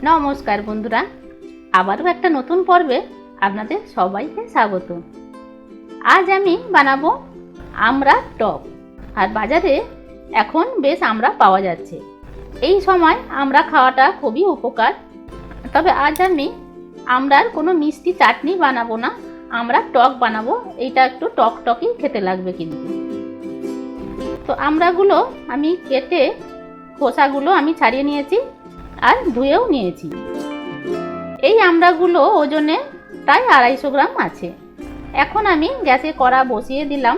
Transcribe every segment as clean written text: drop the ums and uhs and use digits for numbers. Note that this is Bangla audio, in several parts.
নমস্কার বন্ধুরা, আবারও একটা নতুন পর্বে আপনাদের সবাইকে স্বাগত। আজ আমি বানাবো আমড়ার টক। আর বাজারে এখন বেশ আমড়া পাওয়া যাচ্ছে। এই সময় আমড়া খাওয়াটা খুবই উপকার। তবে আজ আমি আমড়ার কোনো মিষ্টি চাটনি বানাবো না, আমড়ার টক বানাবো। এইটা একটু টক টকই খেতে লাগবে কিন্তু। তো আমড়াগুলো আমি কেটে খোসাগুলো আমি ছাড়িয়ে নিয়েছি আর ধুয়েও নিয়েছি। এই আমড়াগুলো ওজনে প্রায় 250 গ্রাম আছে। এখন আমি গ্যাসে কড়া বসিয়ে দিলাম।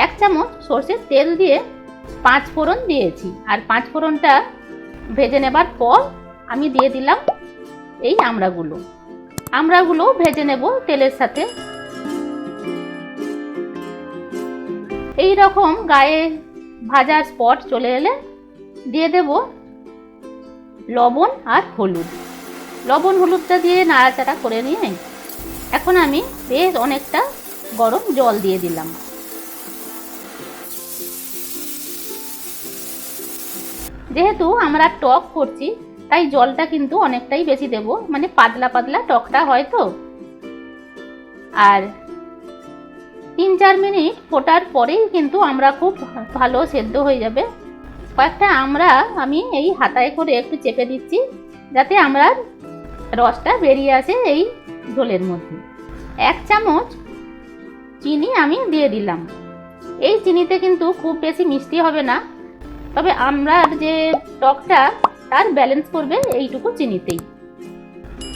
1 চামচ সরষের তেল দিয়ে 5 ফোড়ন দিয়েছি। আর 5 ফোড়নটা ভেজে নেবার পর আমি দিয়ে দিলাম এই আমড়াগুলো ভেজে নেব তেলের সাথে। এই রকম গায়ে ভাজার স্পট চলে এলে দিয়ে দেব লবণ আর হলুদ। লবণ হলুদটা দিয়ে নাড়াচাড়া করে নিয়ে এখন আমি বেশ অনেকটা গরম জল দিয়ে দিলাম। যেহেতু আমরা টক করছি তাই জলটা কিন্তু অনেকটাই বেশি দেব, মানে পাতলা পাতলা টকটা হয় তো। আর 3-4 মিনিট ফোটার পরেই কিন্তু আমরা খুব ভালো সেদ্ধ হয়ে যাবে। কয়েকটা আমড়া আমি এই হাতায় করে একটু চেপে দিচ্ছি যাতে আমড়ার রসটা বেরিয়ে আসে এই ঝোলের মধ্যে। 1 চামচ চিনি আমি দিয়ে দিলাম। এই চিনিতে কিন্তু খুব বেশি মিষ্টি হবে না, তবে আমড়ার যে টকটা তার ব্যালেন্স করবে এইটুকু চিনিতেই।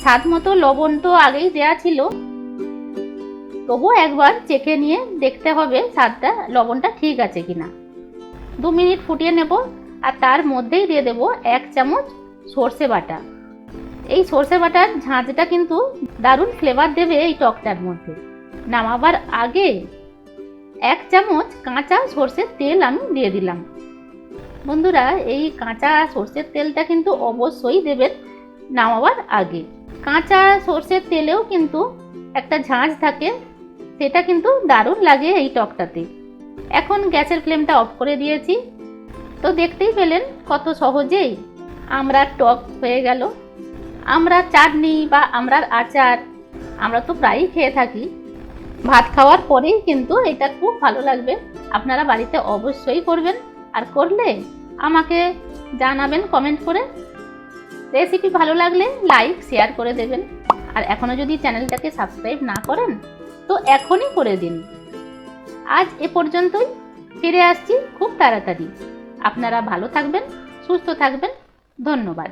স্বাদ মতো লবণ তো আগেই দেয়া ছিল, তবুও একবার চেখে নিয়ে দেখতে হবে স্বাদটা লবণটা ঠিক আছে কিনা। 2 মিনিট ফুটিয়ে নেব আর তার মধ্যেই দিয়ে দেব 1 চামচ সর্ষে বাটা। এই সর্ষে বাটার ঝাঁঝটা কিন্তু দারুণ ফ্লেভার দেবে এই টকটার মধ্যে। নামাবার আগে 1 চামচ কাঁচা সর্ষের তেল আমি দিয়ে দিলাম। বন্ধুরা, এই কাঁচা সর্ষের তেলটা কিন্তু অবশ্যই দেবেন নামাবার আগে। কাঁচা সর্ষের তেলেও কিন্তু একটা ঝাঁঝ থাকে, সেটা কিন্তু দারুণ লাগে এই টকটাতে। এখন গ্যাসের ফ্লেমটা অফ করে দিয়েছি। তো দেখতেই পেলেন কত সহজেই আমড়ার টক হয়ে গেল। আমড়ার চাটনি বা আমড়ার আচার আমরা তো প্রায়ই খেয়ে থাকি। ভাত খাওয়ার পরেই কিন্তু এটা খুব ভালো লাগবে। আপনারা বাড়িতে অবশ্যই করবেন, আর করলে আমাকে জানাবেন কমেন্ট করে। রেসিপি ভালো লাগলে লাইক শেয়ার করে দেবেন। আর এখনও যদি চ্যানেলটাকে সাবস্ক্রাইব না করেন তো এখনই করে দিন। আজ এ পর্যন্তই, ফিরে আসছি খুব তাড়াতাড়ি। আপনারা ভালো থাকবেন, সুস্থ থাকবেন। ধন্যবাদ।